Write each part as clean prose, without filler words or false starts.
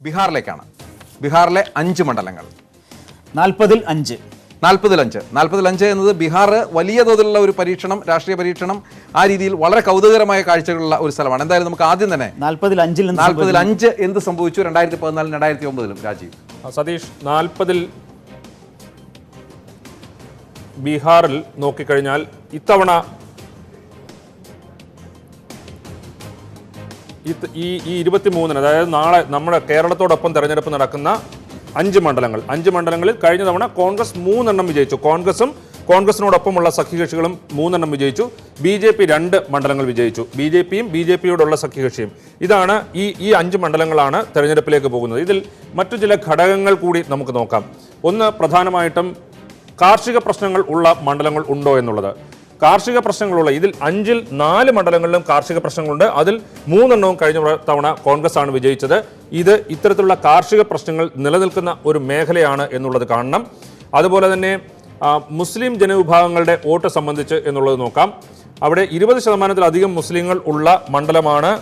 ബീഹാറിലേക്കാണ്. ബീഹാറിലെ 5 മണ്ഡലങ്ങൾ. 40-ൽ 5. 40-ൽ 5 എന്നത് ബീഹാർ വലിയ തോതിലുള്ള ഒരു പരീക്ഷണം, രാഷ്ട്രീയ പരീക്ഷണം, ആ രീതിയിൽ വളരെ കൗതുകകരമായ കാഴ്ചകളുള്ള ഒരു സ്ഥലമാണ്. എന്തായാലും നമുക്ക് ആദ്യം തന്നെ 40-ൽ 5 എന്ത് സംഭവിച്ചു 2014 2009 രാജീവ്? സതീഷ്, 40-ൽ ബീഹാറിൽ നോക്കിക്കഴിഞ്ഞാൽ ഇത്തവണ ഈ 23-ന്, അതായത് നാളെ നമ്മുടെ കേരളത്തോടൊപ്പം തെരഞ്ഞെടുപ്പ് നടക്കുന്ന 5 മണ്ഡലങ്ങളിൽ കഴിഞ്ഞ തവണ കോൺഗ്രസ് 3 എണ്ണം വിജയിച്ചു. കോൺഗ്രസിനോടൊപ്പമുള്ള സഖ്യകക്ഷികളും 3 എണ്ണം വിജയിച്ചു. BJP 2 മണ്ഡലങ്ങൾ വിജയിച്ചു. BJPയും BJPയോടുള്ള സഖ്യകക്ഷിയും. ഇതാണ് ഈ 5 മണ്ഡലങ്ങളാണ് തെരഞ്ഞെടുപ്പിലേക്ക് പോകുന്നത്. ഇതിൽ മറ്റു ചില ഘടകങ്ങൾ കൂടി നമുക്ക് നോക്കാം. ഒന്ന്, പ്രധാനമായിട്ടും കാർഷിക പ്രശ്നങ്ങൾ ഉള്ള മണ്ഡലങ്ങൾ ഉണ്ടോ എന്നുള്ളത്. കാർഷിക പ്രശ്നങ്ങളുള്ള ഇതിൽ 5-ൽ 4 മണ്ഡലങ്ങളിലും കാർഷിക പ്രശ്നങ്ങളുണ്ട്. അതിൽ 3 എണ്ണവും കഴിഞ്ഞ തവണ കോൺഗ്രസ് ആണ് വിജയിച്ചത്. ഇത് ഇത്തരത്തിലുള്ള കാർഷിക പ്രശ്നങ്ങൾ നിലനിൽക്കുന്ന ഒരു മേഖലയാണ് എന്നുള്ളത് കാണണം. അതുപോലെ തന്നെ മുസ്ലിം ജനവിഭാഗങ്ങളുടെ വോട്ട് സംബന്ധിച്ച് എന്നുള്ളത് നോക്കാം. അവിടെ 20%-ലധികം മുസ്ലിങ്ങൾ ഉള്ള മണ്ഡലമാണ്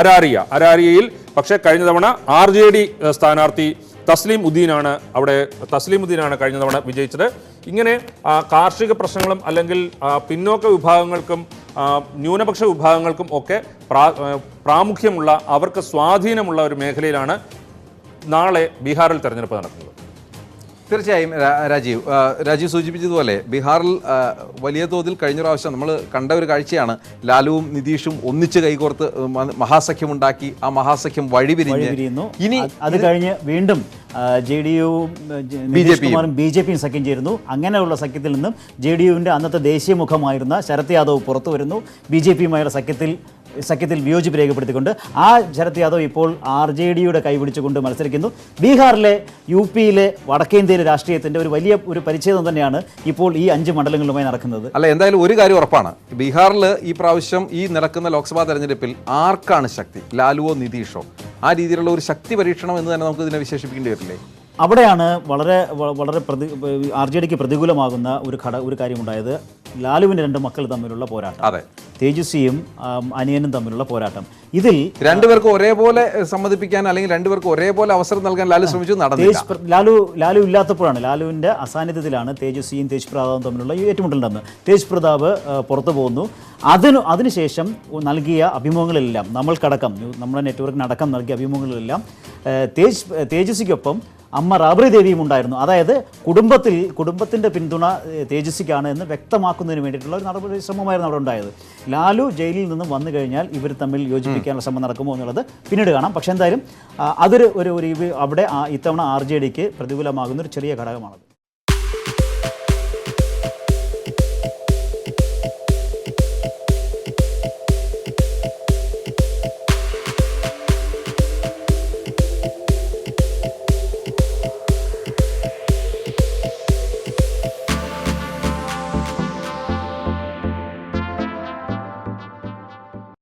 അരാരിയയിൽ. പക്ഷേ കഴിഞ്ഞ തവണ RJD സ്ഥാനാർത്ഥി തസ്ലീം ഉദ്ദീനാണ് കഴിഞ്ഞ തവണ വിജയിച്ചത്. ഇങ്ങനെ കാർഷിക പ്രശ്നങ്ങളും അല്ലെങ്കിൽ പിന്നോക്ക വിഭാഗങ്ങൾക്കും ന്യൂനപക്ഷ വിഭാഗങ്ങൾക്കും ഒക്കെ പ്രാമുഖ്യമുള്ള, അവർക്ക് സ്വാധീനമുള്ള ഒരു മേഖലയിലാണ് നാളെ ബീഹാറിൽ തെരഞ്ഞെടുപ്പ് നടക്കുന്നത്. തീർച്ചയായും രാജീവ് സൂചിപ്പിച്ചതുപോലെ ബീഹാറിൽ വലിയ തോതിൽ കഴിഞ്ഞ പ്രാവശ്യം നമ്മൾ കണ്ട ഒരു കാഴ്ചയാണ്. ലാലുവും നിതീഷും ഒന്നിച്ച് കൈകോർത്ത് മഹാസഖ്യമുണ്ടാക്കി. ആ മഹാസഖ്യം വഴിപിരിഞ്ഞു. ഇനി അത് കഴിഞ്ഞ് വീണ്ടും JDUവും BJPയും സഖ്യം ചേരുന്നു. അങ്ങനെയുള്ള സഖ്യത്തിൽ നിന്നും JDUവിൻ്റെ അന്നത്തെ ദേശീയ മുഖമായിരുന്ന ശരത് യാദവ് പുറത്തു വരുന്നു. BJPയുമായുള്ള സഖ്യത്തിൽ വിയോജിപ്പ് രേഖപ്പെടുത്തിക്കൊണ്ട് ആ ശരത് യാദവ് ഇപ്പോൾ RJDയുടെ കൈപിടിച്ചുകൊണ്ട് മത്സരിക്കുന്നു. ബീഹാറിലെ UPയിലെ വടക്കേന്ത്യയിലെ രാഷ്ട്രീയത്തിൻ്റെ ഒരു പരിച്ഛേദം തന്നെയാണ് ഇപ്പോൾ ഈ 5 മണ്ഡലങ്ങളുമായി നടക്കുന്നത്. അല്ല, എന്തായാലും ഒരു കാര്യം ഉറപ്പാണ്. ബീഹാറിൽ ഈ പ്രാവശ്യം ഈ നടക്കുന്ന ലോക്സഭാ തെരഞ്ഞെടുപ്പിൽ ആർക്കാണ് ശക്തി? ലാലുവോ നിതീഷോ? ആ രീതിയിലുള്ള ഒരു ശക്തി പരീക്ഷണം എന്ന് തന്നെ നമുക്ക് ഇതിനെ വിശേഷിപ്പിക്കേണ്ടി വരില്ലേ? അവിടെയാണ് വളരെ RJDക്ക് പ്രതികൂലമാകുന്ന ഒരു കാര്യമുണ്ടായത്. ലാലുവിൻ്റെ 2 മക്കൾ തമ്മിലുള്ള പോരാട്ടം. അതെ, തേജസ്വിയും അനിയനും തമ്മിലുള്ള പോരാട്ടം. ഇതിൽ രണ്ടുപേർക്ക് ഒരേപോലെ സമ്മതിപ്പിക്കാൻ അല്ലെങ്കിൽ രണ്ടുപേർക്ക് ഒരേപോലെ അവസരം നൽകാൻ ലാലു ശ്രമിച്ചു, നടന്നില്ല. ലാലു ഇല്ലാത്തപ്പോഴാണ്, ലാലുവിൻ്റെ അസാന്നിധ്യത്തിലാണ് തേജസ്വിയും തേജ് പ്രതാപും തമ്മിലുള്ള ഏറ്റുമുട്ടലുണ്ടെന്ന്. തേജ് പ്രതാപ് പുറത്തു പോകുന്നു. അതിനുശേഷം നൽകിയ അഭിമുഖങ്ങളിലെല്ലാം നമ്മുടെ നെറ്റ്വർക്കിനടക്കം നൽകിയ അഭിമുഖങ്ങളിലെല്ലാം തേജസ്വിക്കൊപ്പം അമ്മ റാബ്രി ദേവിയും ഉണ്ടായിരുന്നു. അതായത് കുടുംബത്തിൻ്റെ പിന്തുണ തേജസ്വിക്കാണ് എന്ന് വ്യക്തമാക്കുന്നതിന് വേണ്ടിയിട്ടുള്ള ഒരു നടപടി ശ്രമമായിരുന്നു അവിടെ ഉണ്ടായത്. ലാലു ജയിലിൽ നിന്നും വന്നു കഴിഞ്ഞാൽ ഇവർ തമ്മിൽ യോജിപ്പിക്കാനുള്ള ശ്രമം നടക്കുമോ എന്നുള്ളത് പിന്നീട് കാണാം. പക്ഷേ എന്തായാലും അവിടെ ഇത്തവണ RJDക്ക് പ്രതികൂലമാകുന്ന ഒരു ചെറിയ ഘടകമാണ്.